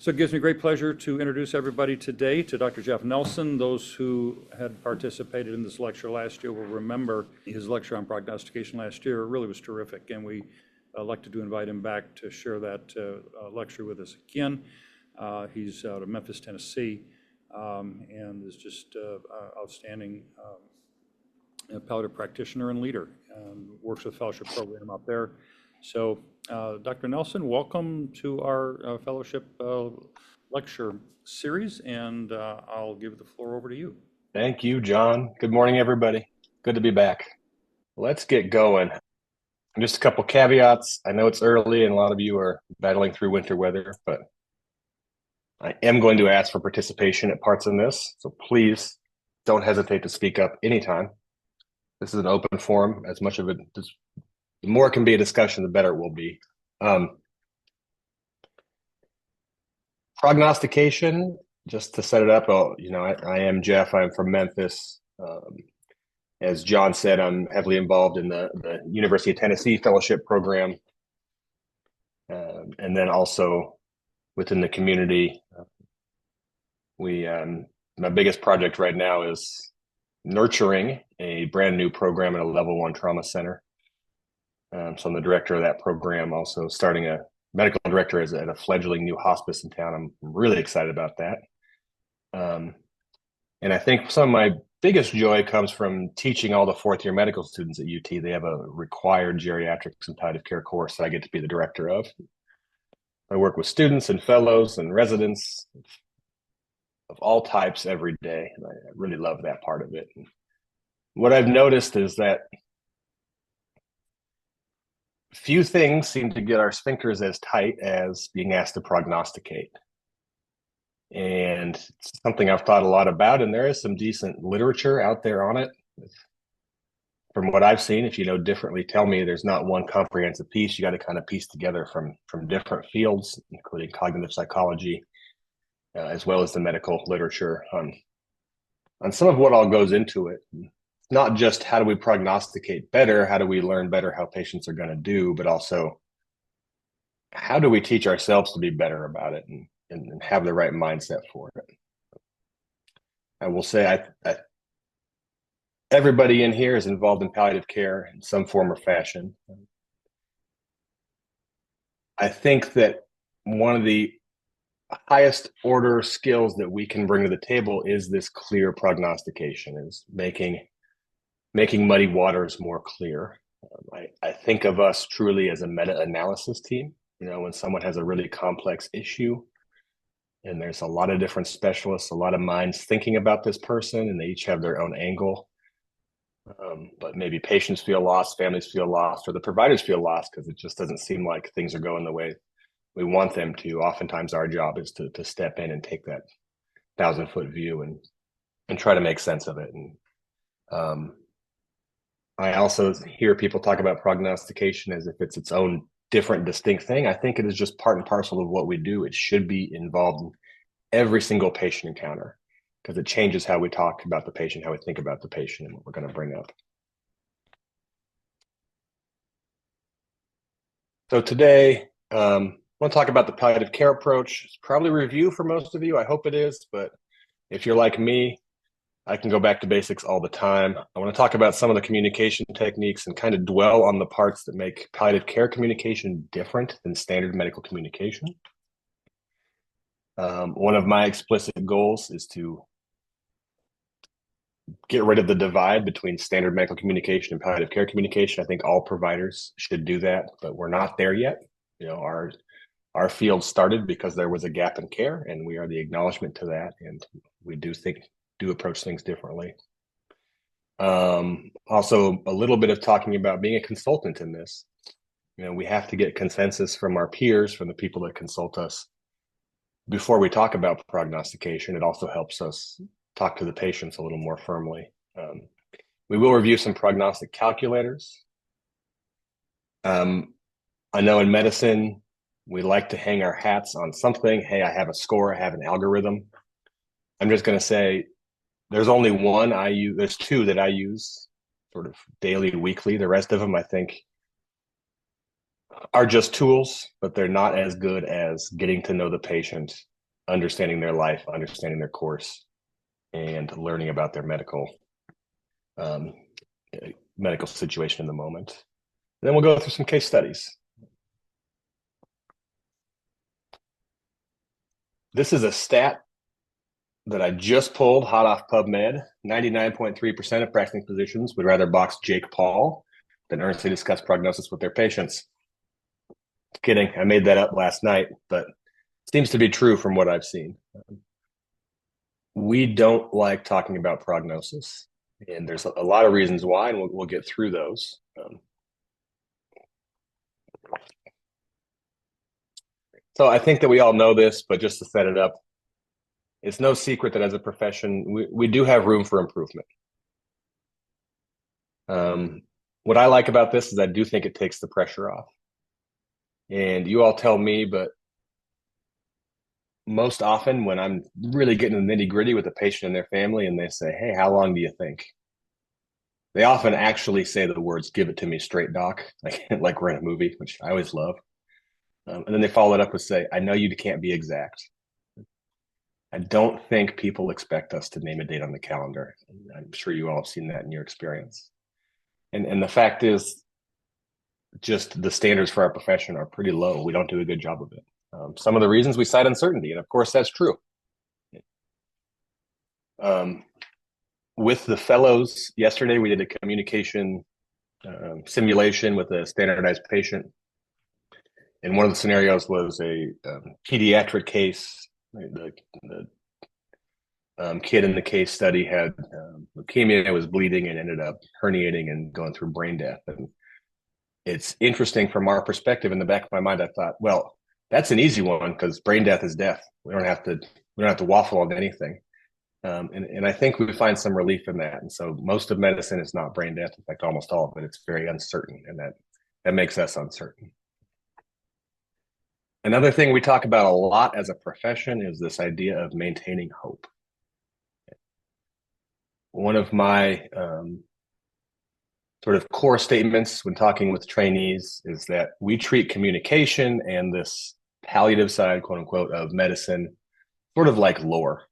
So it gives me great pleasure to introduce everybody today to Dr. Jeff Nelson. Those who had participated in this lecture last year will remember his lecture on prognostication last year. It really was terrific, and we elected to invite him back to share that lecture with us again. He's out of Memphis, Tennessee, and is just outstanding palliative practitioner and leader. Works with fellowship program out there. So, Dr. Nelson, welcome to our fellowship lecture series, and I'll give the floor over to you. Thank you, John. Good morning, everybody. Good to be back. Let's get going. Just a couple caveats. I know it's early and a lot of you are battling through winter weather, but I am going to ask for participation at parts in this. So please don't hesitate to speak up anytime. This is an open forum. As much of it, the more it can be a discussion, the better it will be. Prognostication, just to set it up, I am Jeff. I'm from Memphis. As John said, I'm heavily involved in the University of Tennessee fellowship program. And then also within the community, my biggest project right now is nurturing a brand new program at a level 1 trauma center. So I'm the director of that program, also starting a medical director at a fledgling new hospice in town. I'm really excited about that. And I think some of my biggest joy comes from teaching all the fourth-year medical students at UT. They have a required geriatrics and palliative care course that I get to be the director of. I work with students and fellows and residents of all types every day, and I really love that part of it. And what I've noticed is that few things seem to get our sphincters as tight as being asked to prognosticate. And it's something I've thought a lot about, and there is some decent literature out there on it. From what I've seen, if you know differently, tell me. There's not one comprehensive piece. You got to kind of piece together from different fields, including cognitive psychology, as well as the medical literature on some of what all goes into it. Not just how do we prognosticate better, how do we learn better how patients are going to do, but also how do we teach ourselves to be better about it and have the right mindset for it. I will say everybody in here is involved in palliative care in some form or fashion. I think that one of the highest order skills that we can bring to the table is this clear prognostication, is making muddy waters more clear. I think of us truly as a meta-analysis team. When someone has a really complex issue and there's a lot of different specialists, a lot of minds thinking about this person, and they each have their own angle. But maybe patients feel lost, families feel lost, or the providers feel lost because it just doesn't seem like things are going the way we want them to. Oftentimes our job is to step in and take that 1,000-foot view and try to make sense of it. And I also hear people talk about prognostication as if it's its own different, distinct thing. I think it is just part and parcel of what we do. It should be involved in every single patient encounter because it changes how we talk about the patient, how we think about the patient, and what we're going to bring up. So today, I want to talk about the palliative care approach. It's probably a review for most of you. I hope it is, but if you're like me, I can go back to basics all the time. I want to talk about some of the communication techniques and kind of dwell on the parts that make palliative care communication different than standard medical communication. One of my explicit goals is to get rid of the divide between standard medical communication and palliative care communication. I think all providers should do that, but we're not there yet. Our field started because there was a gap in care, and we are the acknowledgement to that, and we do approach things differently. Also, a little bit of talking about being a consultant in this. We have to get consensus from our peers, from the people that consult us, before we talk about prognostication. It also helps us talk to the patients a little more firmly. We will review some prognostic calculators. I know in medicine, we like to hang our hats on something. Hey, I have a score, I have an algorithm. I'm just going to say, there's only one I use. There's two that I use sort of daily, weekly. The rest of them, I think, are just tools, but they're not as good as getting to know the patient understanding their life, understanding their course, and learning about their um, medical situation in the moment. And then we'll go through some case studies. This is a stat that I just pulled hot off PubMed. 99.3% of practicing physicians would rather box Jake Paul than earnestly discuss prognosis with their patients. Kidding, I made that up last night, but it seems to be true from what I've seen. We don't like talking about prognosis, and there's a lot of reasons why, and we'll get through those. So I think that we all know this, but just to set it up, it's no secret that as a profession, we do have room for improvement. What I like about this is I do think it takes the pressure off. And you all tell me, but most often when I'm really getting the nitty gritty with a patient and their family and they say, hey, how long do you think? They often actually say the words, give it to me straight, doc, like we're in a movie, which I always love. And then they follow it up with say, I know you can't be exact. I don't think people expect us to name a date on the calendar. I'm sure you all have seen that in your experience. And the fact is, just the standards for our profession are pretty low. We don't do a good job of it. Some of the reasons we cite uncertainty, and of course that's true. With the fellows yesterday, we did a communication simulation with a standardized patient. And one of the scenarios was a pediatric case. The kid in the case study had leukemia, was bleeding, and ended up herniating and going through brain death. And it's interesting from our perspective. In the back of my mind, I thought, well, that's an easy one because brain death is death. We don't have to waffle on anything. And I think we find some relief in that. And so most of medicine is not brain death. In fact, almost all of it. It's very uncertain, and that makes us uncertain. Another thing we talk about a lot as a profession is this idea of maintaining hope. One of my sort of core statements when talking with trainees is that we treat communication and this palliative side, quote unquote, of medicine sort of like lore.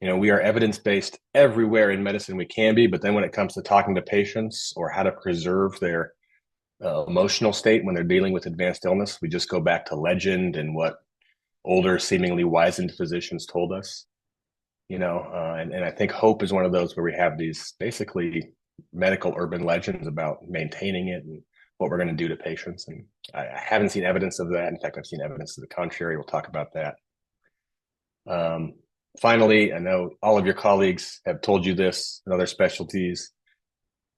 We are evidence-based everywhere in medicine we can be, but then when it comes to talking to patients or how to preserve their emotional state when they're dealing with advanced illness, we just go back to legend and what older, seemingly wizened physicians told us. And I think hope is one of those where we have these basically medical urban legends about maintaining it and what we're going to do to patients. And I haven't seen evidence of that. In fact, I've seen evidence to the contrary. We'll talk about that. Finally, I know all of your colleagues have told you this in other specialties,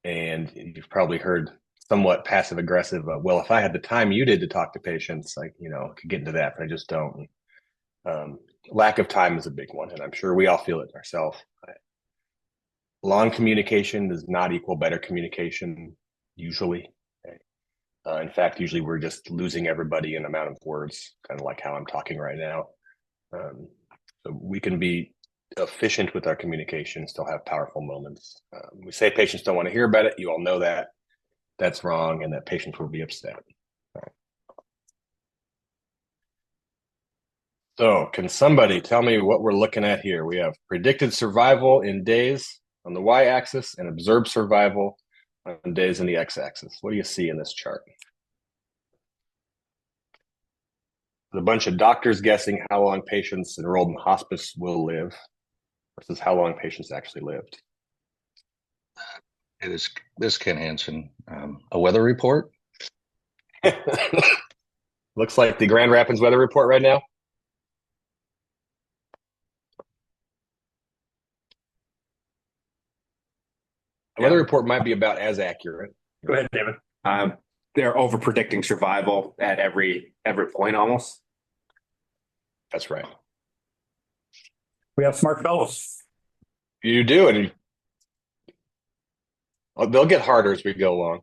and you've probably heard somewhat passive aggressive, well, if I had the time you did to talk to patients, I could get into that, but I just don't. Lack of time is a big one, and I'm sure we all feel it ourselves. Long communication does not equal better communication, usually. In fact, usually we're just losing everybody in amount of words, kind of like how I'm talking right now. So we can be efficient with our communication, still have powerful moments. We say patients don't want to hear about it. You all know that. That's wrong, and that patients will be upset. Right. So can somebody tell me what we're looking at here? We have predicted survival in days on the y-axis and observed survival on days in the x-axis. What do you see in this chart? A bunch of doctors guessing how long patients enrolled in hospice will live versus how long patients actually lived. This is Ken Hansen. A weather report? Looks like the Grand Rapids weather report right now. The weather report might be about as accurate. Go ahead, David. They're over predicting survival at every point almost. That's right. We have smart fellows. You do, and they'll get harder as we go along.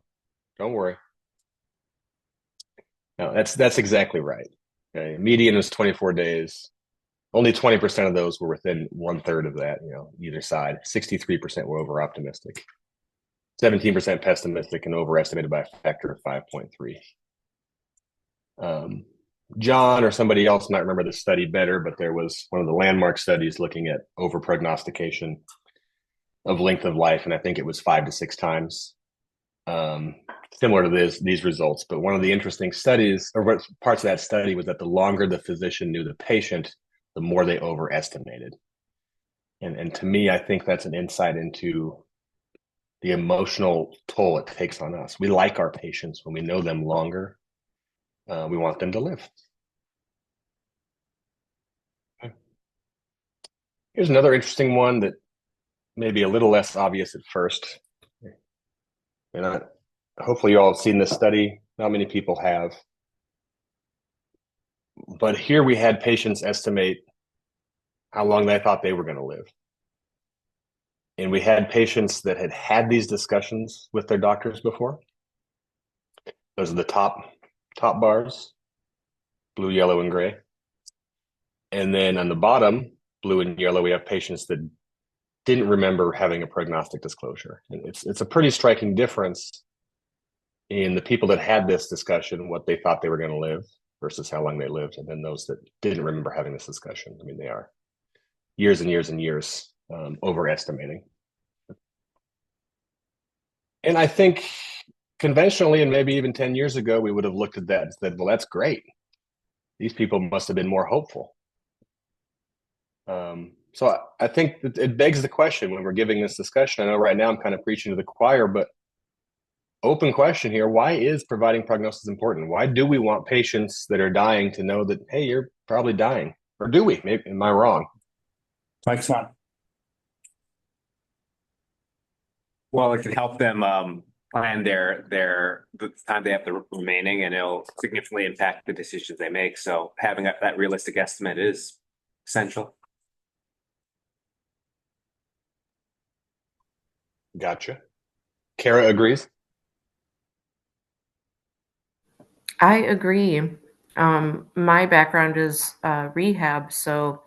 Don't worry. No, that's exactly right. Okay. Median was 24 days. Only 20% of those were within 1/3 of that, either side. 63% were over optimistic. 17% pessimistic and overestimated by a factor of 5.3. John or somebody else might remember the study better, but there was one of the landmark studies looking at overprognostication of length of life, and I think it was 5 to 6 times, similar to these results. But one of the interesting studies, or parts of that study, was that the longer the physician knew the patient, the more they overestimated. And to me, I think that's an insight into the emotional toll it takes on us. We like our patients when we know them longer. We want them to live. Okay. Here's another interesting one that may be a little less obvious at first. And hopefully you all have seen this study. Not many people have. But here we had patients estimate how long they thought they were going to live. And we had patients that had had these discussions with their doctors before. Those are the top bars, blue, yellow, and gray. And then on the bottom, blue and yellow, we have patients that didn't remember having a prognostic disclosure. And it's a pretty striking difference in the people that had this discussion, what they thought they were going to live versus how long they lived, and then those that didn't remember having this discussion. I mean, they are years and years and years overestimating. And I think conventionally, and maybe even 10 years ago, we would have looked at that and said, well, that's great. These people must have been more hopeful. So I think it begs the question when we're giving this discussion. I know right now I'm kind of preaching to the choir, but open question here. Why is providing prognosis important? Why do we want patients that are dying to know that, hey, you're probably dying? Or do we? Maybe, am I wrong? Mike's on. Well, it can help them plan the time they have the remaining, and it'll significantly impact the decisions they make. So having that realistic estimate is essential. Gotcha. Kara agrees. I agree. My background is rehab, so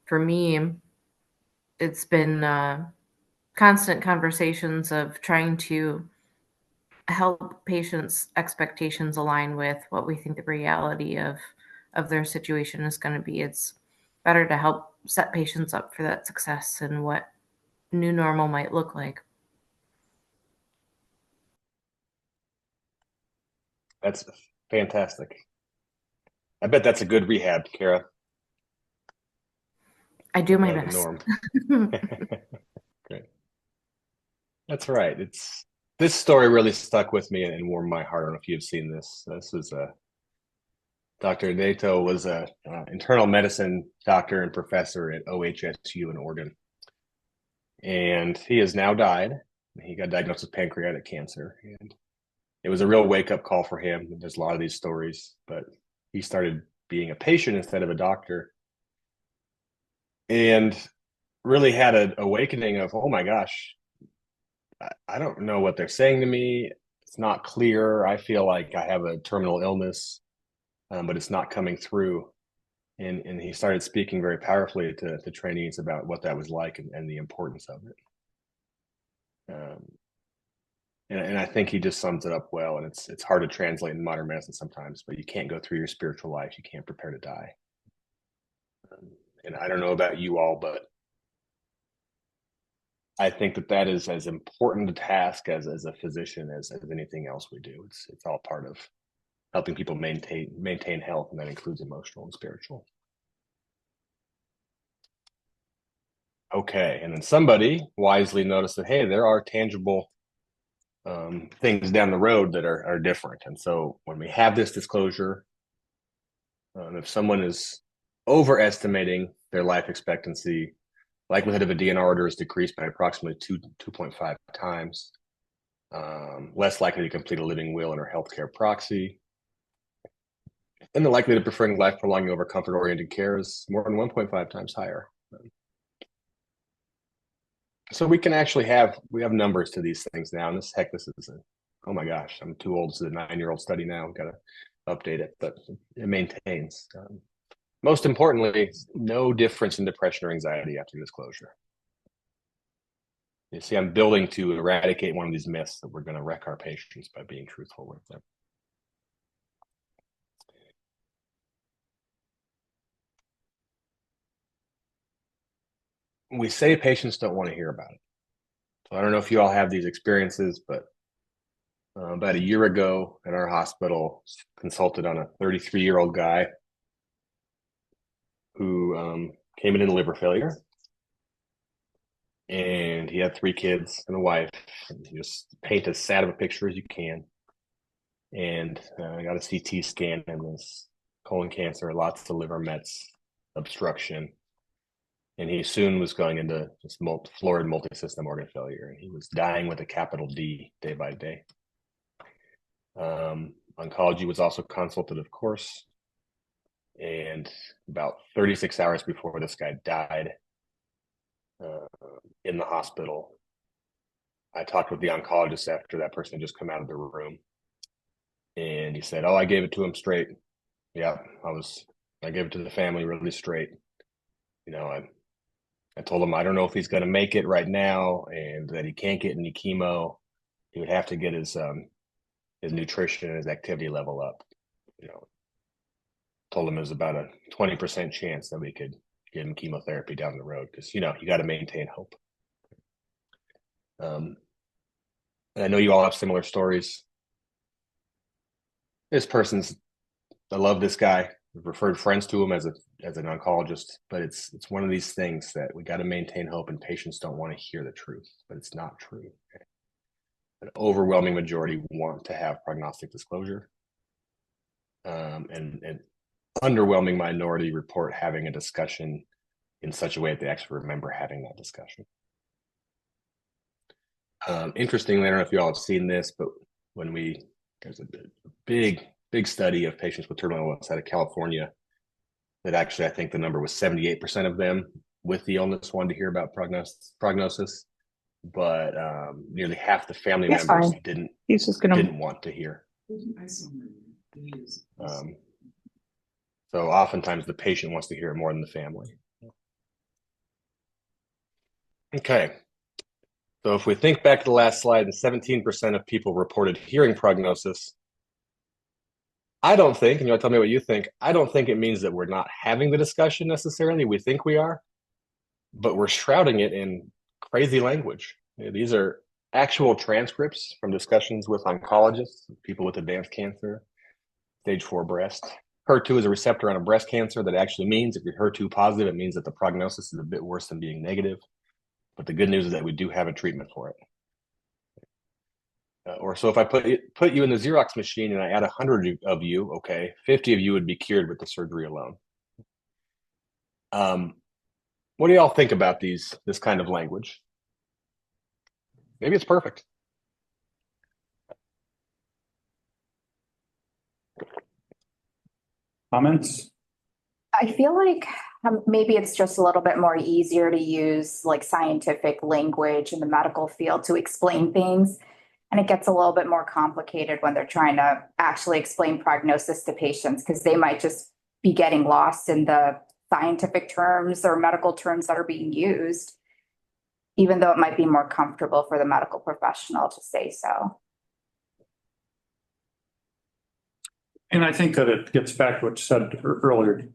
for me, it's been constant conversations of trying to help patients' expectations align with what we think the reality of their situation is going to be. It's better to help set patients up for that success and what new normal might look like. That's fantastic. I bet that's a good rehab, Kara. I do my Like best. Norm. Great. That's right. This story really stuck with me and warmed my heart. I don't know if you've seen this. This was Dr. Nato was a internal medicine doctor and professor at OHSU in Oregon. And he has now died. He got diagnosed with pancreatic cancer. And it was a real wake-up call for him. There's a lot of these stories, but he started being a patient instead of a doctor. And really had an awakening of, oh my gosh, I don't know what they're saying to me. It's not clear. I feel like I have a terminal illness, but it's not coming through. And he started speaking very powerfully to trainees about what that was like and the importance of it. And I think he just sums it up well. And it's hard to translate in modern medicine sometimes, but you can't go through your spiritual life. You can't prepare to die. And I don't know about you all, but I think that is as important a task as a physician as anything else we do. It's all part of helping people maintain health, and that includes emotional and spiritual. Okay, and then somebody wisely noticed that, hey, there are tangible things down the road that are different. And so when we have this disclosure, if someone is overestimating their life expectancy, likelihood of a DNR order is decreased by approximately 2.5 times. Less likely to complete a living will in our healthcare proxy. And the likelihood of preferring life prolonging over comfort-oriented care is more than 1.5 times higher. So we can actually have numbers to these things now. And this is oh my gosh, I'm too old. This is a 9-year-old study now. I've got to update it, but it maintains. Most importantly, no difference in depression or anxiety after disclosure. You see, I'm building to eradicate one of these myths that we're going to wreck our patients by being truthful with them. we say patients don't want to hear about it. So I don't know if you all have these experiences, but about a year ago at our hospital, consulted on a 33-year-old guy who came in liver failure. And he had 3 kids and a wife. And just paint as sad of a picture as you can. And I got a CT scan and this colon cancer, lots of liver mets, obstruction. And he soon was going into just florid multisystem organ failure. And he was dying with a capital D day by day. Oncology was also consulted, of course. And about 36 hours before this guy died in the hospital, I talked with the oncologist after that person had just come out of the room. And he said, "Oh, I gave it to him straight. Yeah, I gave it to the family really straight. You know, I told him I don't know if he's going to make it right now, and that he can't get any chemo. He would have to get his nutrition and his activity level up. You know, told him there's about a 20% chance that we could give him chemotherapy down the road because, you know, you got to maintain hope." And I know you all have similar stories. I love this guy. We've referred friends to him as an oncologist, but it's one of these things that we got to maintain hope, and patients don't want to hear the truth, but it's not true. An overwhelming majority want to have prognostic disclosure, and an underwhelming minority report having a discussion in such a way that they actually remember having that discussion. Interestingly, I don't know if you all have seen this, but there's a big study of patients with terminal illness out of California that actually, I think the number was 78% of them with the illness wanted to hear about prognosis, but nearly half the family members didn't want to hear. So oftentimes the patient wants to hear it more than the family. Okay. So if we think back to the last slide, and 17% of people reported hearing prognosis, I don't think, and you'll tell me what you think, I don't think it means that we're not having the discussion necessarily. We think we are, but we're shrouding it in crazy language. You know, these are actual transcripts from discussions with oncologists, people with advanced cancer, stage 4 breast. HER2 is a receptor on a breast cancer that actually means if you're HER2 positive, it means that the prognosis is a bit worse than being negative. But the good news is that we do have a treatment for it. Or so if I put you in the Xerox machine and I add 100 of you, okay, 50 of you would be cured with the surgery alone. What do y'all think about this kind of language? Maybe it's perfect. Comments? I feel like maybe it's just a little bit more easier to use like scientific language in the medical field to explain things. And it gets a little bit more complicated when they're trying to actually explain prognosis to patients because they might just be getting lost in the scientific terms or medical terms that are being used, even though it might be more comfortable for the medical professional to say so. And I think that it gets back to what you said earlier,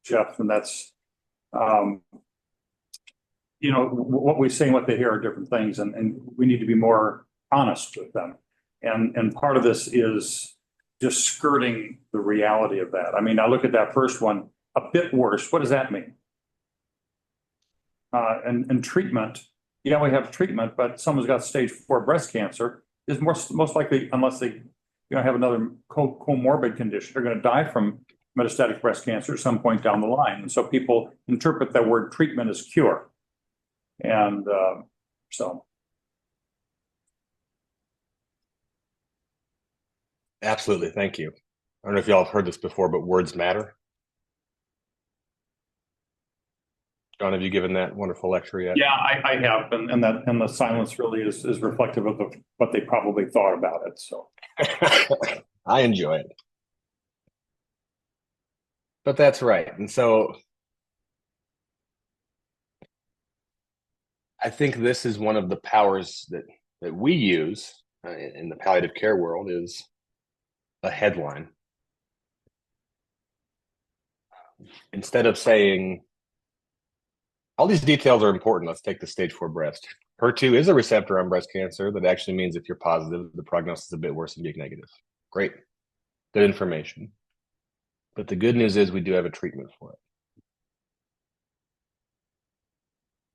Jeff, and that's, you know, what we say and what they hear are different things, and we need to be more honest with them. And part of this is just skirting the reality of that. I mean, I look at that first one, a bit worse. What does that mean? And treatment, yeah, we have treatment, but someone's got stage 4 breast cancer is most likely, unless they have another comorbid condition, they're going to die from metastatic breast cancer at some point down the line. And so people interpret that word treatment as cure. And so. Absolutely. Thank you. I don't know if y'all have heard this before, but words matter. John, have you given that wonderful lecture yet? Yeah, I have, and the silence really is reflective of what they probably thought about it. So I enjoy it. But that's right. And so I think this is one of the powers that we use in the palliative care world is a headline. Instead of saying, all these details are important. Let's take the stage 4 breast. HER2 is a receptor on breast cancer. That actually means if you're positive, the prognosis is a bit worse than being negative. Great. Good information. But the good news is we do have a treatment for it.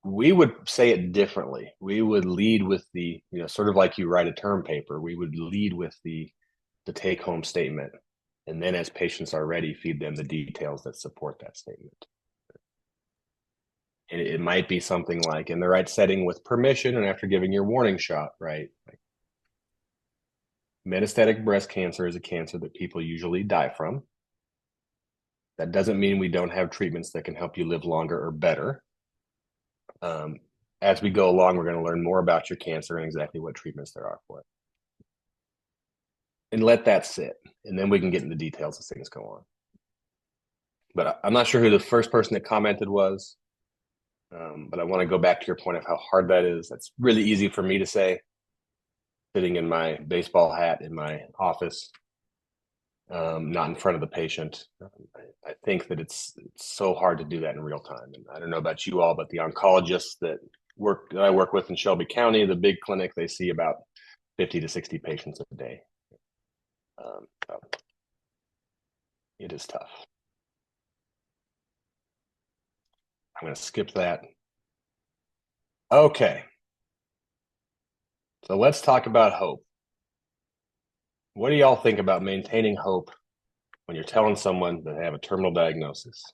We would say it differently. We would lead with the, sort of like you write a term paper, we would lead with the take-home statement. And then as patients are ready, feed them the details that support that statement. And it might be something like, in the right setting with permission and after giving your warning shot, right? Like, metastatic breast cancer is a cancer that people usually die from. That doesn't mean we don't have treatments that can help you live longer or better. As we go along, we're going to learn more about your cancer and exactly what treatments there are for it. And let that sit. And then we can get into the details as things go on. But I'm not sure who the first person that commented was. But I want to go back to your point of how hard that is. That's really easy for me to say, sitting in my baseball hat in my office, not in front of the patient. I think that it's so hard to do that in real time. And I don't know about you all, but the oncologists that I work with in Shelby County, the big clinic, they see about 50 to 60 patients a day. So it is tough. I'm going to skip that. Okay. So let's talk about hope. What do y'all think about maintaining hope when you're telling someone that they have a terminal diagnosis?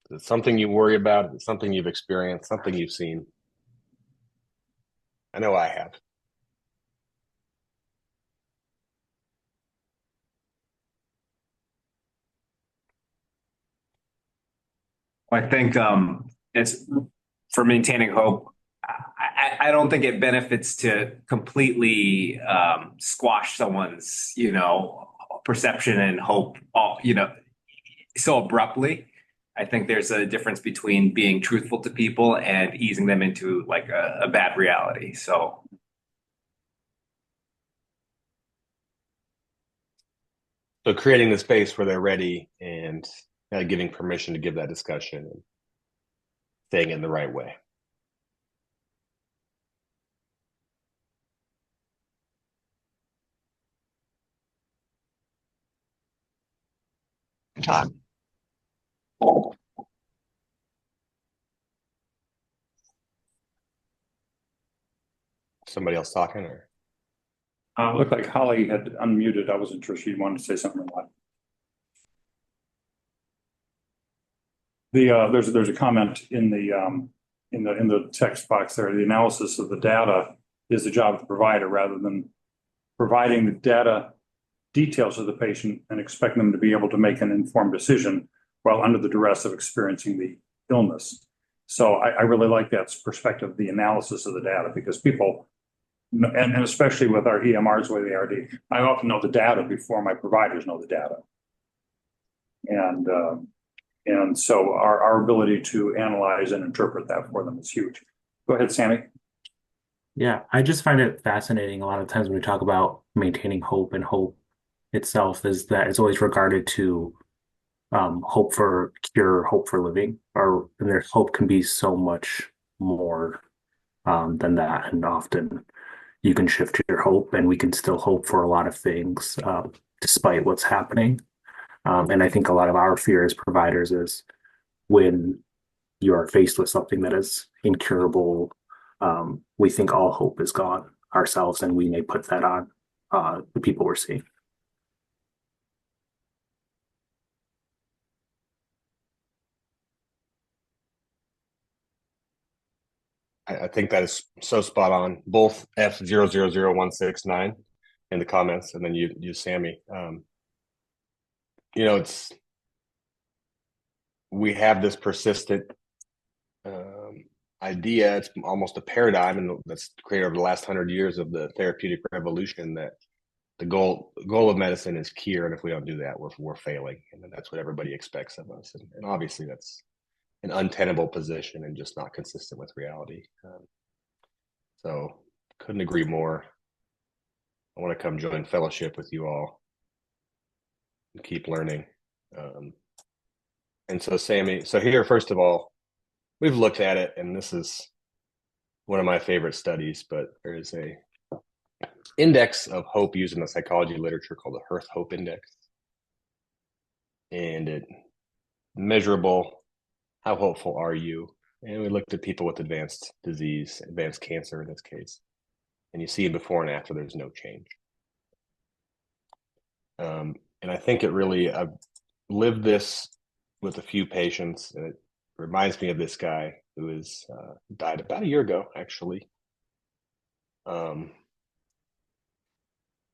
Is it something you worry about? Is it something you've experienced, something you've seen? I know I have. I think it's for maintaining hope. I don't think it benefits to completely squash someone's, perception and hope, so abruptly. I think there's a difference between being truthful to people and easing them into like a bad reality. So creating the space where they're ready and giving permission to give that discussion and saying it in the right way. Todd. Somebody else talking, or? Looked like Holly had unmuted. I wasn't sure she wanted to say something or not. There's a comment in the text box there. The analysis of the data is the job of the provider rather than providing the data details of the patient and expecting them to be able to make an informed decision while under the duress of experiencing the illness. So I really like that perspective, the analysis of the data, because people, and especially with our EMRs the way they are, I often know the data before my providers know the data. And so our ability to analyze and interpret that for them is huge. Go ahead, Sammy. Yeah, I just find it fascinating. A lot of times when we talk about maintaining hope, and hope itself is that it's always regarded to hope for cure, hope for living, and their hope can be so much more than that. And often you can shift your hope, and we can still hope for a lot of things despite what's happening. And I think a lot of our fear as providers is when you are faced with something that is incurable, we think all hope is gone ourselves, and we may put that on the people we're seeing. I think that is so spot on. Both F000169 in the comments, and then you Sammy. We have this persistent idea. It's almost a paradigm, and that's created over the last 100 years of the therapeutic revolution, that the goal of medicine is cure, and if we don't do that, we're failing, and that's what everybody expects of us. And obviously, that's an untenable position and just not consistent with reality. So couldn't agree more. I want to come join fellowship with you all and keep learning. And so Sammy, here, first of all, we've looked at it, and this is one of my favorite studies, but there is a index of hope used in the psychology literature called the Hearth Hope Index. And it measurable, how hopeful are you? And we looked at people with advanced disease, advanced cancer in this case. And you see before and after, there's no change. And I think it really, I've lived this with a few patients, and it reminds me of this guy who is died about a year ago, actually.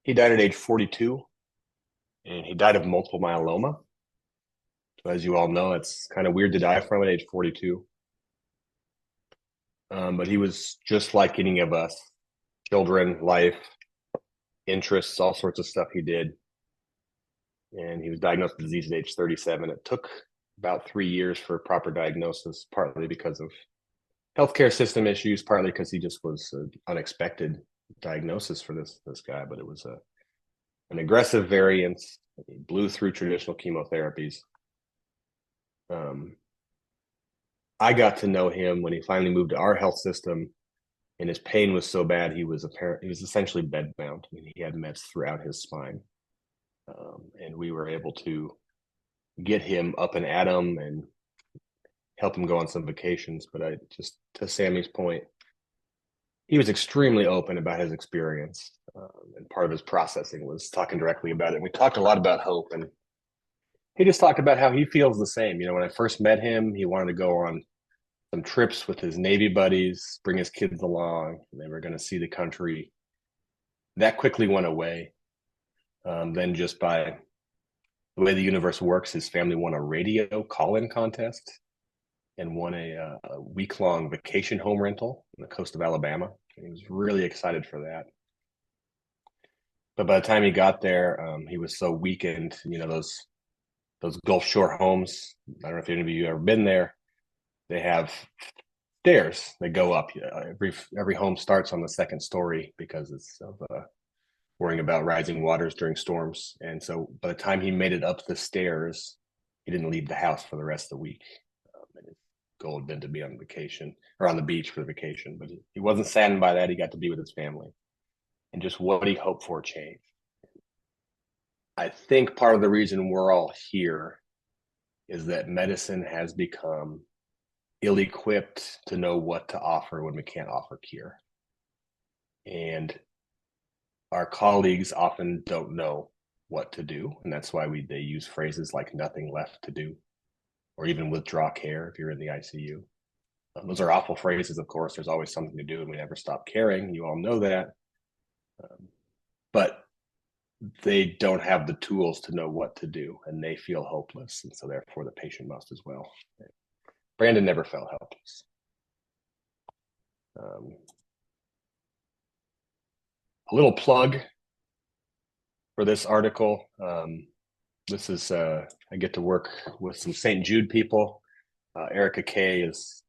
He died at age 42, and he died of multiple myeloma. So as you all know, it's kind of weird to die from at age 42. But he was just like any of us, children, life, interests, all sorts of stuff he did. And he was diagnosed with disease at age 37. It took about 3 years for proper diagnosis, partly because of healthcare system issues, partly because he just was an unexpected diagnosis for this guy. But it was an aggressive variant. He blew through traditional chemotherapies. I got to know him when he finally moved to our health system, and his pain was so bad he was essentially bedbound. I mean, he had meds throughout his spine. And we were able to get him up and at him and help him go on some vacations. But I just, to Sammy's point, he was extremely open about his experience. And part of his processing was talking directly about it. And we talked a lot about hope, and he just talked about how he feels the same. You know, when I first met him, he wanted to go on some trips with his Navy buddies, bring his kids along, and they were going to see the country. That quickly went away. Then just by the way the universe works, his family won a radio call-in contest and won a week-long vacation home rental on the coast of Alabama. He was really excited for that. But by the time he got there, he was so weakened. You know, those Gulf Shore homes, I don't know if any of you have ever been there, they have stairs that go up. Every home starts on the second story because it's of worrying about rising waters during storms. And so by the time he made it up the stairs, he didn't leave the house for the rest of the week. And his goal had been to be on vacation or on the beach for vacation, but he wasn't saddened by that. He got to be with his family, and just what he hoped for changed. I think part of the reason we're all here is that medicine has become ill-equipped to know what to offer when we can't offer cure. And our colleagues often don't know what to do. And that's why they use phrases like nothing left to do, or even withdraw care if you're in the ICU. Those are awful phrases, of course. There's always something to do, and we never stop caring. You all know that. But they don't have the tools to know what to do, and they feel hopeless. And so therefore the patient must as well. Brandon never felt helpless. A little plug for this article. This is, I get to work with some St. Jude people. Erica Kay is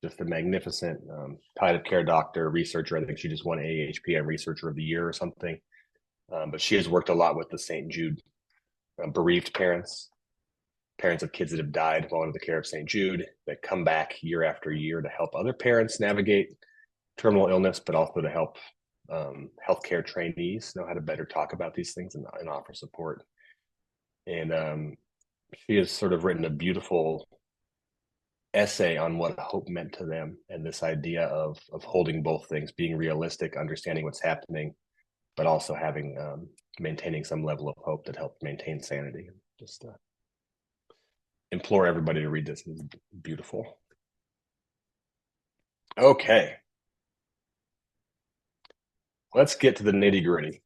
just a magnificent palliative care doctor, researcher. I think she just won AHPM Researcher of the Year or something. But she has worked a lot with the St. Jude bereaved parents of kids that have died while under the care of St. Jude, that come back year after year to help other parents navigate terminal illness, but also to help healthcare trainees know how to better talk about these things and offer support. And she has sort of written a beautiful essay on what hope meant to them, and this idea of holding both things, being realistic, understanding what's happening, but also having maintaining some level of hope that helps maintain sanity. Just implore everybody to read this. It's beautiful. Okay. Let's get to the nitty-gritty.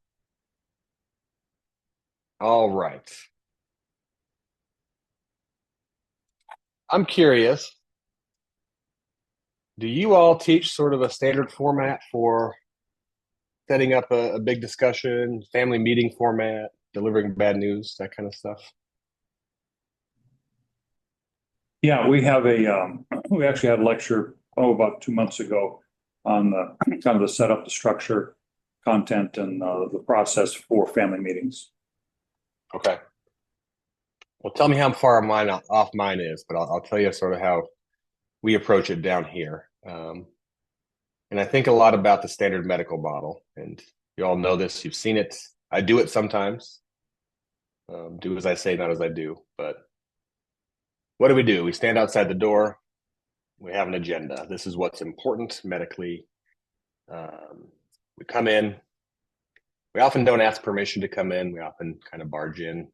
All right. I'm curious, do you all teach sort of a standard format for setting up a big discussion, family meeting format, delivering bad news, that kind of stuff? Yeah, we have we actually had a lecture, about 2 months ago on the kind of the setup, the structure, content, and the process for family meetings. Okay. Well, tell me how far off mine is, but I'll tell you sort of how we approach it down here. And I think a lot about the standard medical model, and you all know this, you've seen it. I do it sometimes. Do as I say, not as I do. But what do? We stand outside the door. We have an agenda. This is what's important medically. We come in. We often don't ask permission to come in. We often kind of barge in.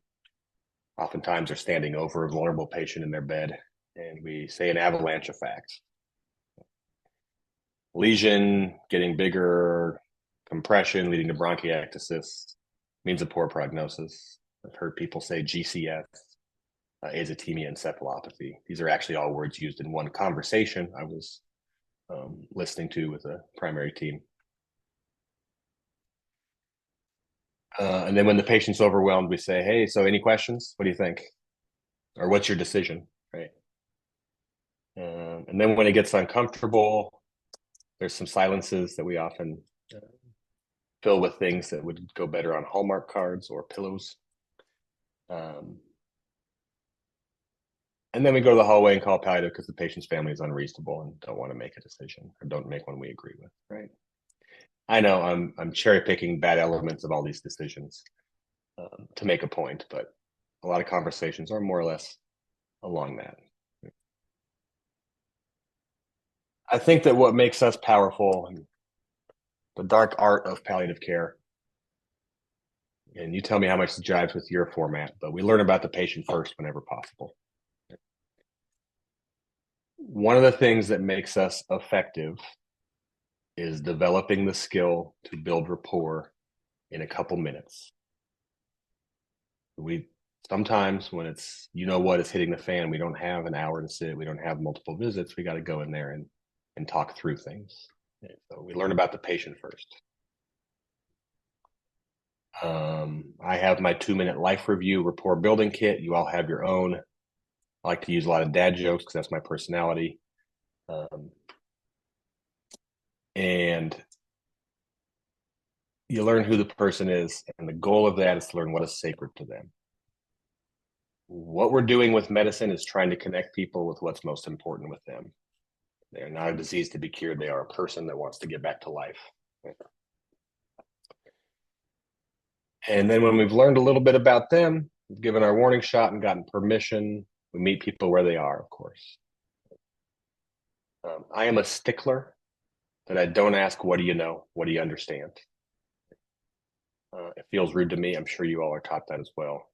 Oftentimes they're standing over a vulnerable patient in their bed, and we say an avalanche of facts. Lesion getting bigger, compression leading to bronchiectasis means a poor prognosis. I've heard people say GCS, azotemia, encephalopathy. These are actually all words used in one conversation I was listening to with a primary team. And then when the patient's overwhelmed, we say, hey, so any questions? What do you think? Or what's your decision, right? And then when it gets uncomfortable, there's some silences that we often fill with things that would go better on Hallmark cards or pillows. And then we go to the hallway and call palliative because the patient's family is unreasonable and don't want to make a decision or don't make one we agree with, right? I know I'm cherry picking bad elements of all these decisions to make a point, but a lot of conversations are more or less along that. I think that what makes us powerful and the dark art of palliative care, and you tell me how much it jives with your format, but we learn about the patient first whenever possible. One of the things that makes us effective is developing the skill to build rapport in a couple minutes. We sometimes when it's, you know what, is hitting the fan, we don't have an hour to sit, we don't have multiple visits, we got to go in there and talk through things. So we learn about the patient first. I have my 2-minute life review rapport building kit. You all have your own. I like to use a lot of dad jokes because that's my personality. And you learn who the person is, and the goal of that is to learn what is sacred to them. What we're doing with medicine is trying to connect people with what's most important with them. They're not a disease to be cured. They are a person that wants to get back to life. And then when we've learned a little bit about them, we've given our warning shot and gotten permission, we meet people where they are, of course. I am a stickler that I don't ask, what do you know? What do you understand? It feels rude to me. I'm sure you all are taught that as well.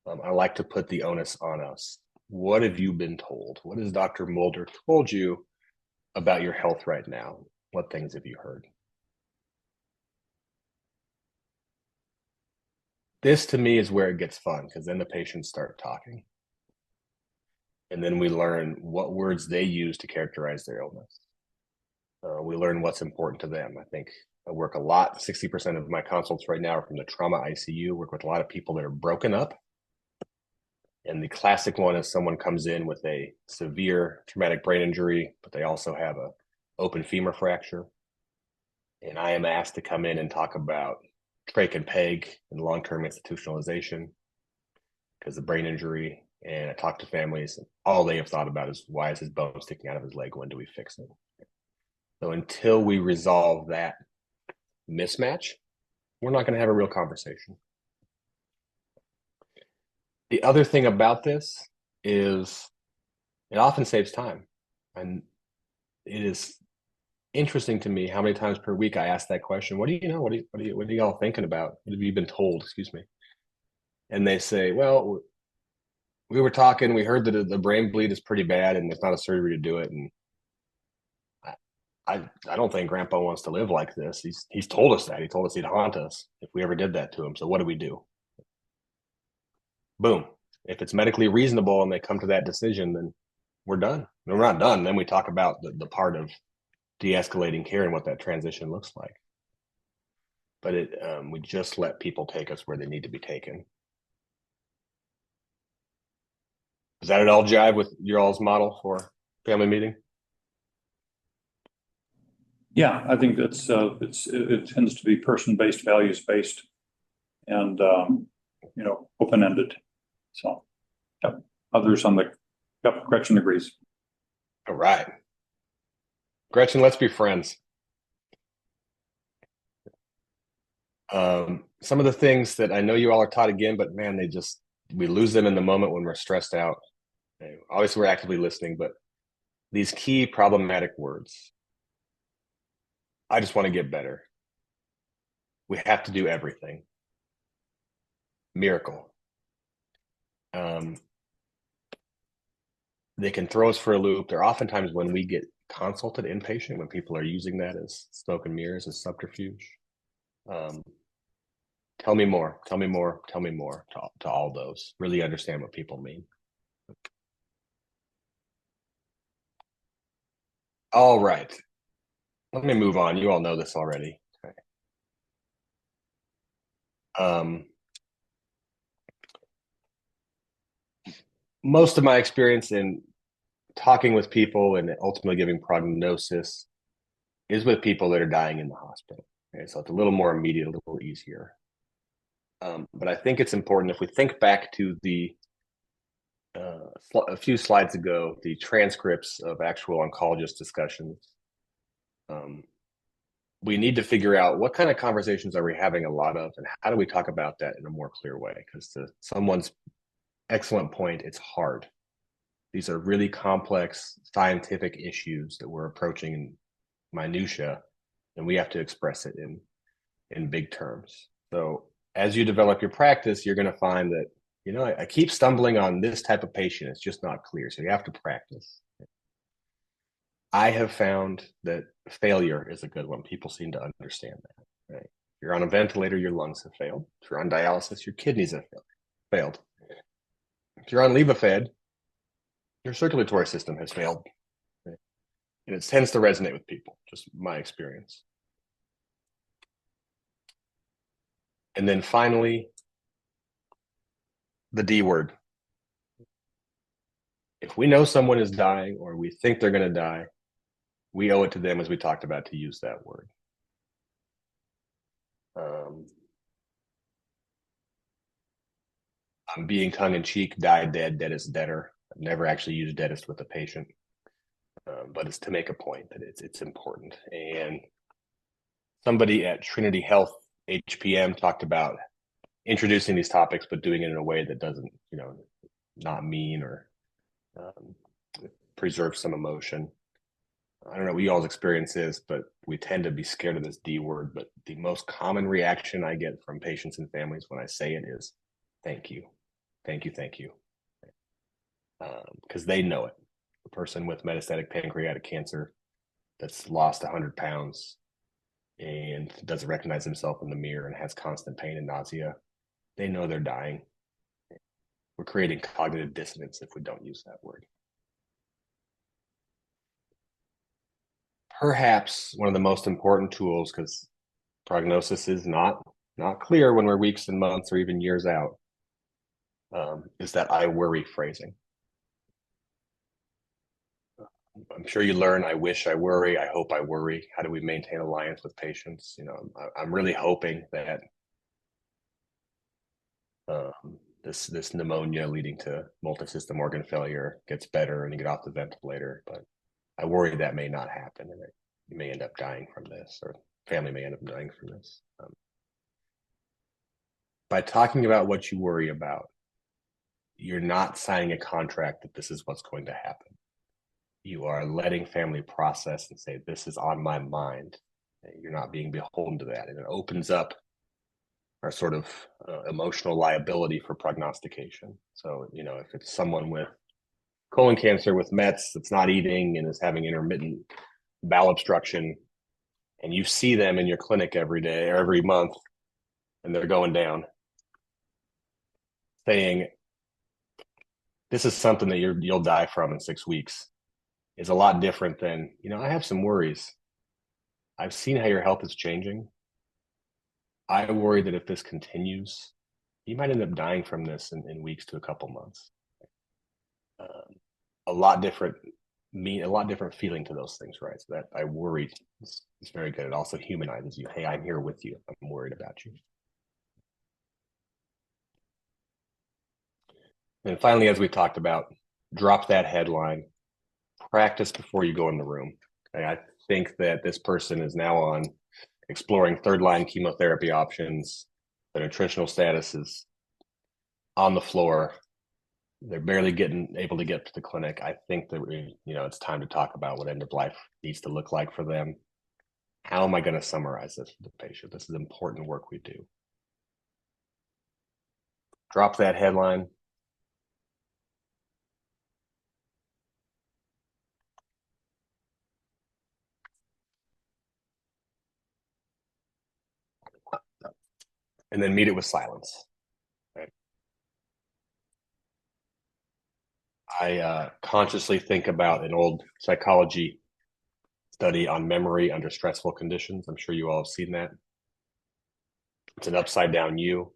I like to put the onus on us. What have you been told? What has Dr. Mulder told you about your health right now? What things have you heard? This to me is where it gets fun, because then the patients start talking. And then we learn what words they use to characterize their illness. We learn what's important to them. I think I work a lot. 60% of my consults right now are from the trauma ICU. Work with a lot of people that are broken up. And the classic one is someone comes in with a severe traumatic brain injury, but they also have an open femur fracture. And I am asked to come in and talk about trach and peg and long-term institutionalization because of brain injury. And I talk to families, and all they have thought about is, why is his bone sticking out of his leg? When do we fix it? So until we resolve that mismatch, we're not going to have a real conversation. The other thing about this is it often saves time. And it is interesting to me how many times per week I ask that question. What do you know? What are you all thinking about? What have you been told? Excuse me. And they say, well, we were talking, we heard that the brain bleed is pretty bad and there's not a surgery to do it. And I don't think Grandpa wants to live like this. He's told us that. He told us he'd haunt us if we ever did that to him. So what do we do? Boom. If it's medically reasonable and they come to that decision, then we're done. We're not done. Then we talk about the part of de-escalating care and what that transition looks like. But we just let people take us where they need to be taken. Does that at all jive with your all's model for family meeting? Yeah, I think that's it tends to be person-based, values-based, and open-ended. So, yep. Others on the Gretchen agrees. All right. Gretchen, let's be friends. Some of the things that I know you all are taught again, but man, we lose them in the moment when we're stressed out. Okay. Obviously, we're actively listening, but these key problematic words. I just want to get better. We have to do everything. Miracle. They can throw us for a loop. They're oftentimes when we get consulted inpatient, when people are using that as smoke and mirrors, as subterfuge. Tell me more, tell me more, tell me more to all those. Really understand what people mean. All right. Let me move on. You all know this already. Okay. Most of my experience in talking with people and ultimately giving prognosis is with people that are dying in the hospital. Okay, so it's a little more immediate, a little easier. But I think it's important if we think back to a few slides ago, the transcripts of actual oncologist discussions. We need to figure out what kind of conversations are we having a lot of, and how do we talk about that in a more clear way? Because to someone's excellent point, it's hard. These are really complex scientific issues that we're approaching in minutia, and we have to express it in big terms. So as you develop your practice, you're going to find that, I keep stumbling on this type of patient. It's just not clear. So you have to practice. I have found that failure is a good one. People seem to understand that. Right? If you're on a ventilator, your lungs have failed. If you're on dialysis, your kidneys have failed. If you're on Levophed, your circulatory system has failed. Right? And it tends to resonate with people, just my experience. And then finally, the D word. If we know someone is dying or we think they're going to die, we owe it to them, as we talked about, to use that word. I'm being tongue-in-cheek, die dead, dead is deader. I've never actually used deadest with a patient, but it's to make a point that it's important. And somebody at Trinity Health HPM talked about introducing these topics, but doing it in a way that doesn't, not mean or preserve some emotion. I don't know what y'all's experience is, but we tend to be scared of this D word. But the most common reaction I get from patients and families when I say it is, thank you, thank you, thank you. Because they know it. A person with metastatic pancreatic cancer that's lost 100 pounds and doesn't recognize himself in the mirror and has constant pain and nausea, they know they're dying. We're creating cognitive dissonance if we don't use that word. Perhaps one of the most important tools, because prognosis is not clear when we're weeks and months or even years out, is that I worry phrasing. I'm sure you learn, I wish, I worry, I hope, I worry. How do we maintain alliance with patients? I'm really hoping that this pneumonia leading to multi-system organ failure gets better and you get off the ventilator, but I worry that may not happen, and you may end up dying from this, or family may end up dying from this. By talking about what you worry about, you're not signing a contract that this is what's going to happen. You are letting family process and say, this is on my mind. You're not being beholden to that. And it opens up our sort of emotional liability for prognostication. So, if it's someone with colon cancer with Mets that's not eating and is having intermittent bowel obstruction, and you see them in your clinic every day or every month, and they're going down, saying, this is something that you'll die from in 6 weeks, is a lot different than, I have some worries. I've seen how your health is changing. I worry that if this continues, you might end up dying from this in weeks to a couple months. A lot different feeling to those things, right? So that I worry is very good. It also humanizes you. Hey, I'm here with you. I'm worried about you. And finally, as we talked about, drop that headline. practice before you go in the room. Okay? I think that this person is now on exploring third-line chemotherapy options. Their nutritional status is on the floor. They're barely able to get to the clinic. I think that it's time to talk about what end of life needs to look like for them. How am I going to summarize this for the patient? This is important work we do. Drop that headline. And then meet it with silence. Right? I consciously think about an old psychology study on memory under stressful conditions. I'm sure you all have seen that. It's an upside down U.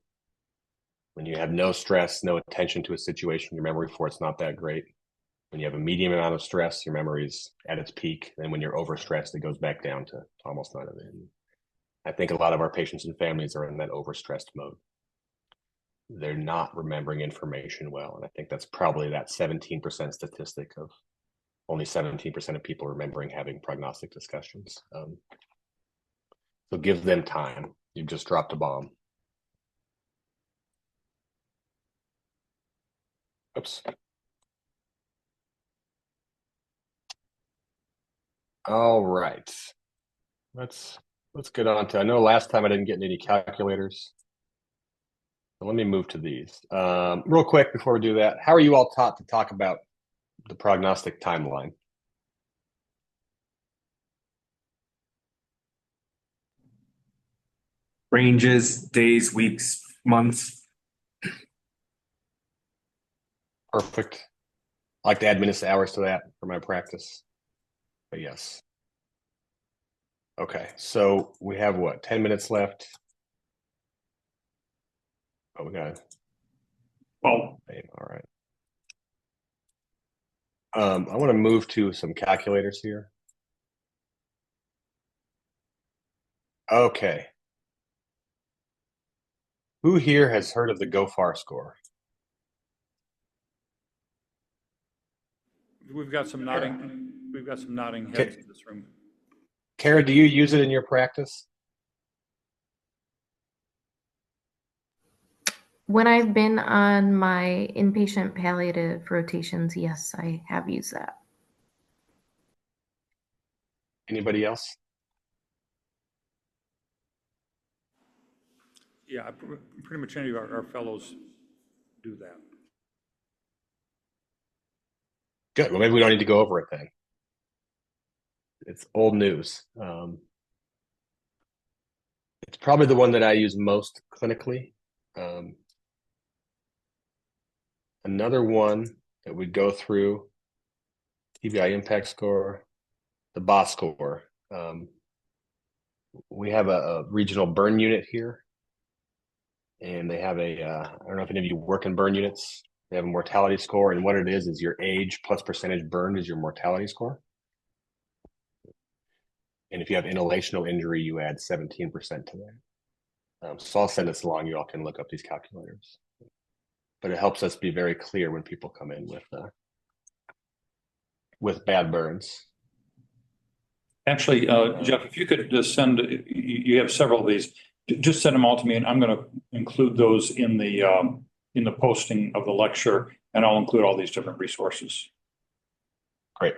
When you have no stress, no attention to a situation, your memory for it's not that great. When you have a medium amount of stress, your memory's at its peak. And when you're overstressed, it goes back down to almost none of it. And I think a lot of our patients and families are in that overstressed mode. They're not remembering information well. And I think that's probably that 17% statistic of only 17% of people remembering having prognostic discussions. So give them time. You've just dropped a bomb. Oops. All right. Let's get on to, I know last time I didn't get any calculators. So let me move to these. Real quick before we do that, how are you all taught to talk about the prognostic timeline? Ranges, days, weeks, months. Perfect. I like to add minutes to hours to that for my practice. But yes. Okay, so we have what, 10 minutes left? Oh, we got it. Well, All right. I want to move to some calculators here. Okay. Who here has heard of the GoFar score? We've got some nodding heads in this room. Kara, do you use it in your practice? When I've been on my inpatient palliative rotations, yes, I have used that. Anybody else? Yeah, pretty much any of our fellows do that. Good. Well, maybe we don't need to go over it then. It's old news. It's probably the one that I use most clinically. Another one that would go through TBI-Impact Score, the Baux Score. We have a regional burn unit here, and they have I don't know if any of you work in burn units. They have a mortality score, and what it is your age plus percentage burned is your mortality score. And if you have inhalational injury, you add 17% to that. So I'll send this along. You all can look up these calculators. But it helps us be very clear when people come in with bad burns. Actually, Jeff, if you could just you have several of these, just send them all to me, and I'm going to include those in the posting of the lecture, and I'll include all these different resources. Great.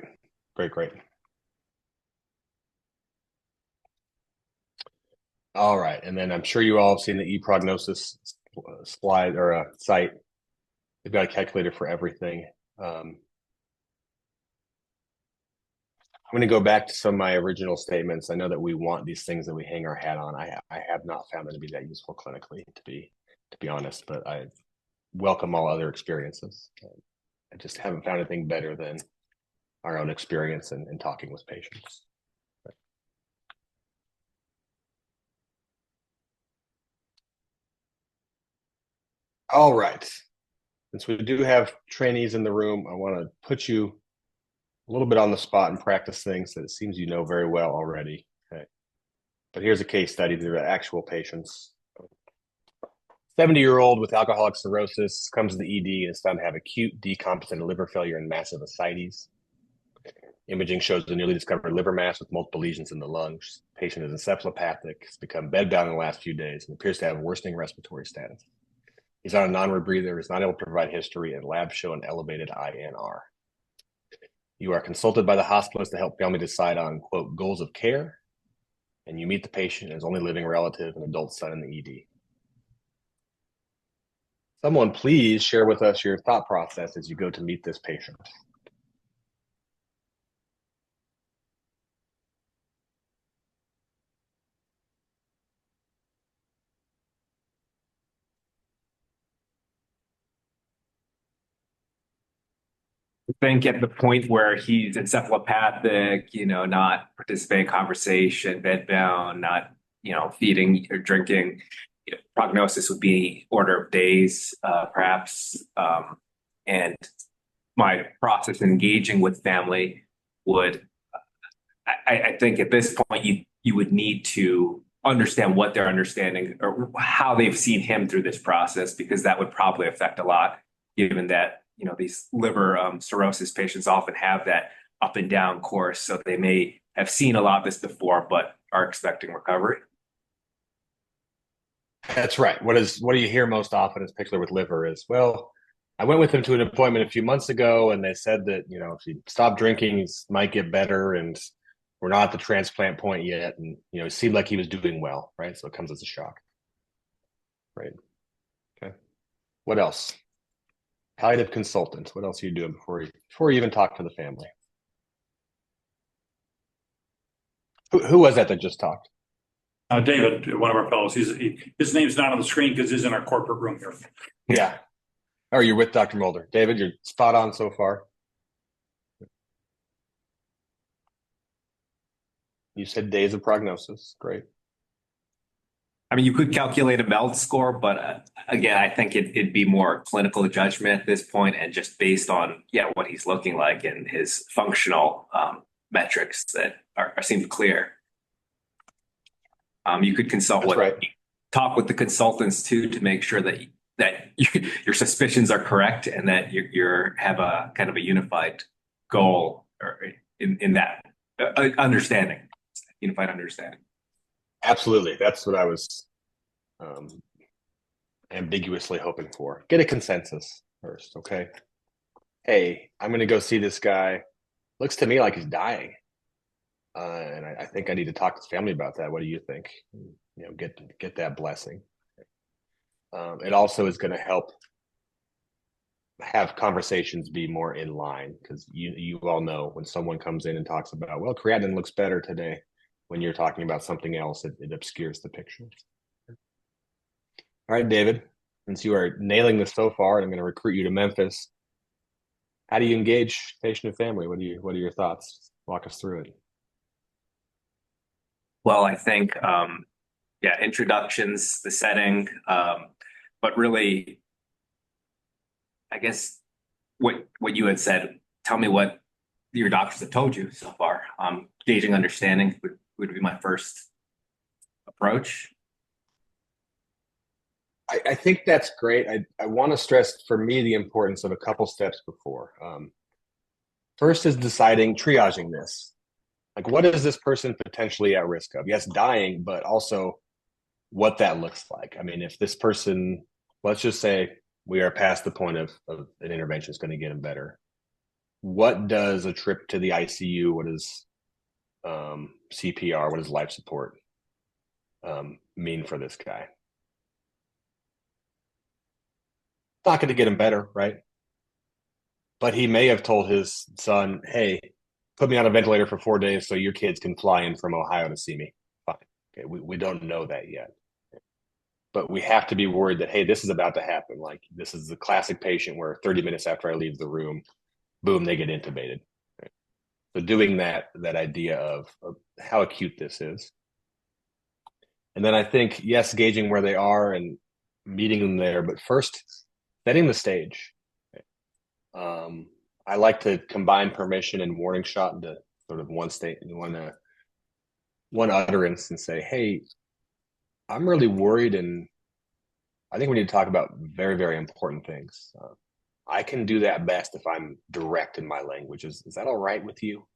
All right, and then I'm sure you all have seen the ePrognosis slide or site. They've got a calculator for everything. I'm going to go back to some of my original statements. I know that we want these things that we hang our hat on. I have not found them to be that useful clinically, to be honest, but I welcome all other experiences. I just haven't found anything better than our own experience in talking with patients. All right. Since we do have trainees in the room, I want to put you a little bit on the spot and practice things that it seems you know very well already. Okay. But here's a case study. They're actual patients. 70-year-old with alcoholic cirrhosis comes to the ED and is found to have acute decompensated liver failure and massive ascites. Imaging shows a newly discovered liver mass with multiple lesions in the lungs. Patient is encephalopathic, has become bedbound in the last few days, and appears to have worsening respiratory status. He's on a non-rebreather, is not able to provide history, and labs show an elevated INR. You are consulted by the hospitalist to help family decide on, quote, goals of care, and you meet the patient and his only living relative, an adult son in the ED. Someone please share with us your thought process as you go to meet this patient. I think at the point where he's encephalopathic, not participating in conversation, bedbound, not, feeding or drinking, prognosis would be order of days, perhaps. And my process engaging with family would, I think at this point, you would need to understand what they're understanding or how they've seen him through this process, because that would probably affect a lot, given that these liver cirrhosis patients often have that up and down course. So they may have seen a lot of this before, but are expecting recovery. That's right. What do you hear most often, particularly with liver, is, well, I went with him to an appointment a few months ago, and they said that, if he stopped drinking, he might get better, and we're not at the transplant point yet. And, it seemed like he was doing well, right? So it comes as a shock. Right. Okay. What else? Palliative consultant. What else are you doing before you even talk to the family? Who was that just talked? David, one of our fellows. His name's not on the screen because he's in our corporate room here. Yeah. Oh, you're with Dr. Mulder. David, you're spot on so far. You said days of prognosis. Great. I mean, you could calculate a Baux score, but again, I think it'd be more clinical judgment at this point, and just based on what he's looking like and his functional metrics that seem clear. You could talk with the consultants too, to make sure that your suspicions are correct and that you have a kind of a unified goal, or in that unified understanding. Absolutely. That's what I was ambiguously hoping for. Get a consensus first, okay? Hey, I'm going to go see this guy. Looks to me like he's dying. And I think I need to talk to his family about that. What do you think? Get that blessing. It also is going to help have conversations be more in line, because you all know when someone comes in and talks about, well, creatinine looks better today, when you're talking about something else, it obscures the picture. All right, David, since you are nailing this so far, and I'm going to recruit you to Memphis, how do you engage patient and family? What are your thoughts? Walk us through it. Well, I think, introductions, the setting, but really, I guess what you had said, tell me what your doctors have told you so far. Gauging understanding would be my first approach. I think that's great. I want to stress, for me, the importance of a couple steps before. First is triaging this. Like, what is this person potentially at risk of? Yes, dying, but also what that looks like. I mean, if this person, let's just say we are past the point of an intervention is going to get him better. What does a trip to the ICU, what is CPR, what is life support mean for this guy? It's not going to get him better, right? But he may have told his son, hey, put me on a ventilator for 4 days so your kids can fly in from Ohio to see me. Fine. Okay, we don't know that yet. But we have to be worried that, hey, this is about to happen. Like, this is the classic patient where 30 minutes after I leave the room, boom, they get intubated. Right? So doing that idea of how acute this is. And then I think, yes, gauging where they are and meeting them there, but first setting the stage. I like to combine permission and warning shot into sort of one utterance and say, hey, I'm really worried, and I think we need to talk about very, very important things. I can do that best if I'm direct in my language. Is that all right with you?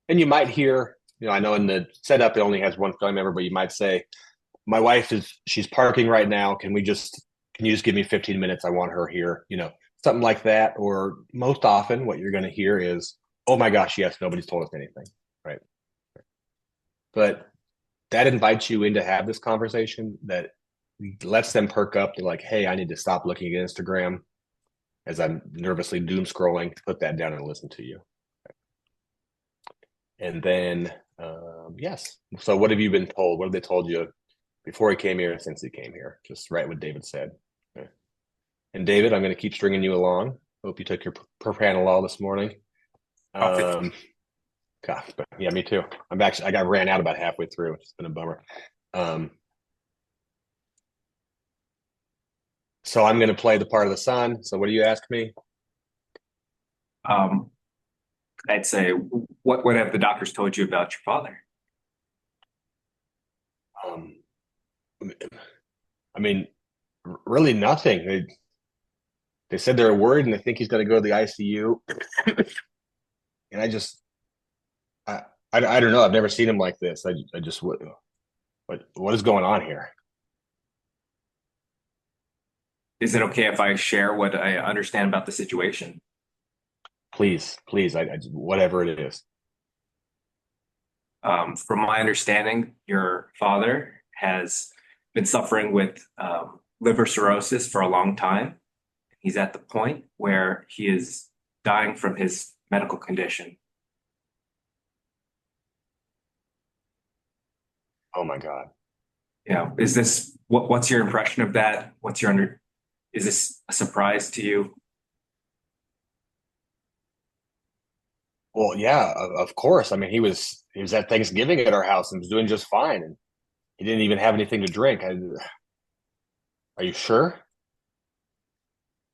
And you might hear, I know in the setup it only has one family member, but you might say, my wife she's parking right now. Can you just give me 15 minutes? I want her here, something like that. Or most often what you're going to hear is, oh my gosh, yes, nobody's told us anything, right? But that invites you in to have this conversation that lets them perk up. They're like, hey, I need to stop looking at Instagram as I'm nervously doom scrolling, to put that down and listen to you. And then, yes. So what have you been told? What have they told you before he came here and since he came here? Just right what David said. Okay. And David, I'm going to keep stringing you along. Hope you took your propranolol this morning. God, yeah, me too. I got ran out about halfway through. It's been a bummer. So I'm going to play the part of the son. So what do you ask me? I'd say, what have the doctors told you about your father? I mean, really nothing. They said they're worried and they think he's going to go to the ICU. And I don't know. I've never seen him like this. I just, what is going on here? Is it okay if I share what I understand about the situation? Please, whatever it is. From my understanding, your father has been suffering with liver cirrhosis for a long time. He's at the point where he is dying from his medical condition. Oh my God. Is this what's your impression of that? Is this a surprise to you? Well, yeah, of course. I mean, he was at Thanksgiving at our house and was doing just fine, and he didn't even have anything to drink. Are you sure?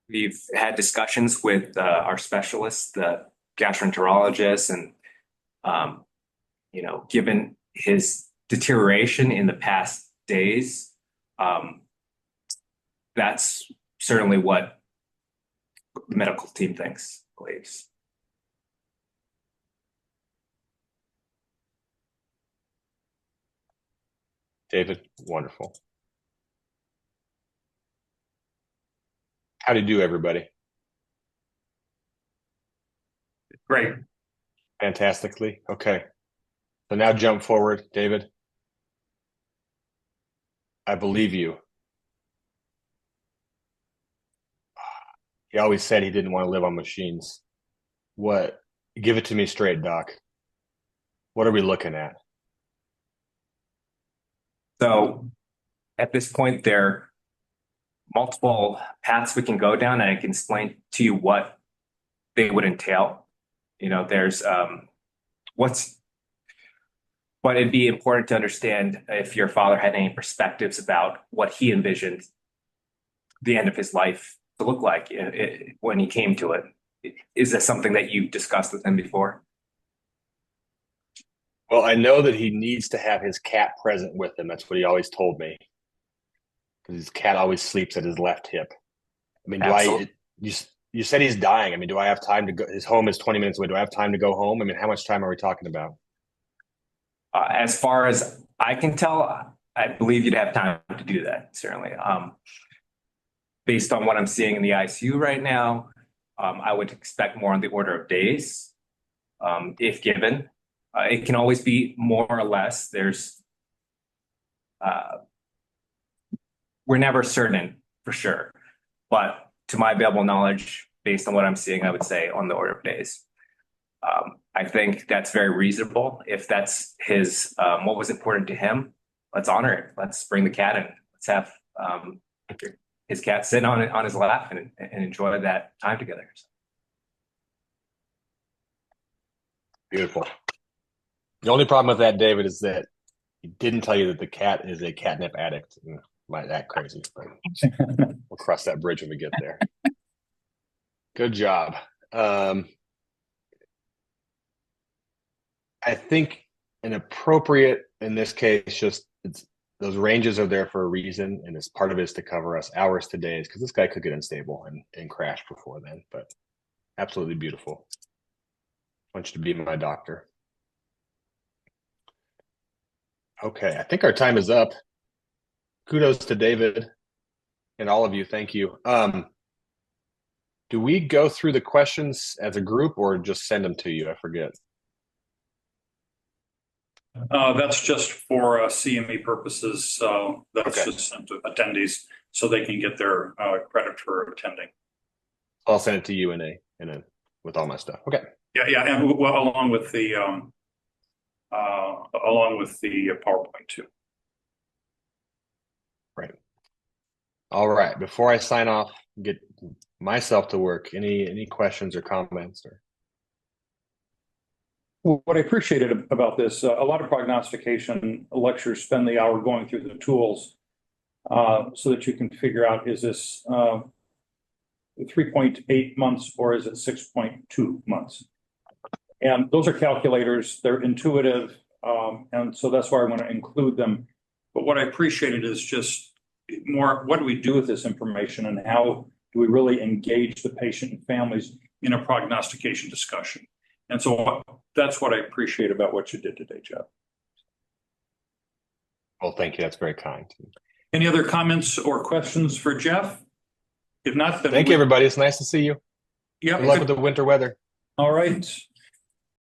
We've had discussions with our specialists, the gastroenterologist, and given his deterioration in the past days, that's certainly what the medical team believes. David, wonderful. How do you do, everybody? Great. Fantastically. Okay. So now jump forward, David. I believe you. He always said he didn't want to live on machines. What? Give it to me straight, Doc. What are we looking at? So at this point, there are multiple paths we can go down, and I can explain to you what they would entail. There's but it'd be important to understand if your father had any perspectives about what he envisioned the end of his life to look like when he came to it. Is this something that you discussed with him before? Well, I know that he needs to have his cat present with him. That's what he always told me. Because his cat always sleeps at his left hip. I mean, you said he's dying. I mean, do I have time to go? His home is 20 minutes away. Do I have time to go home? I mean, how much time are we talking about? As far as I can tell, I believe you'd have time to do that, certainly. Based on what I'm seeing in the ICU right now, I would expect more on the order of days, if given. It can always be more or less. We're never certain for sure, but to my available knowledge, based on what I'm seeing, I would say on the order of days. I think that's very reasonable. If that's what was important to him, let's honor it. Let's bring the cat in. Let's have his cat sit on his lap and enjoy that time together. Beautiful. The only problem with that, David, is that he didn't tell you that the cat is a catnip addict. Like that crazy. We'll cross that bridge when we get there. Good job. I think an appropriate, in this case, those ranges are there for a reason, and as part of it is to cover us hours to days, because this guy could get unstable and crash before then. But absolutely beautiful. I want you to be my doctor. Okay, I think our time is up. Kudos to David and all of you. Thank you. Do we go through the questions as a group or just send them to you? I forget. That's just for CME purposes. That's Okay. just sent to attendees so they can get their credit for attending. I'll send it to you in a with all my stuff. Okay. Yeah, and well, along with the PowerPoint too. Right. All right. Before I sign off, get myself to work. Any questions or comments? Or What I appreciated about this, a lot of prognostication lectures spend the hour going through the tools so that you can figure out, is this 3.8 months or is it 6.2 months? And those are calculators, they're intuitive, and so that's why I want to include them. But what I appreciated is just more, what do we do with this information and how do we really engage the patient and families in a prognostication discussion? And so that's what I appreciate about what you did today, Jeff. well, thank you. That's very kind. Any other comments or questions for Jeff? If not, then Thank you, everybody. It's nice to see you. Yep. Good luck with the winter weather. All right.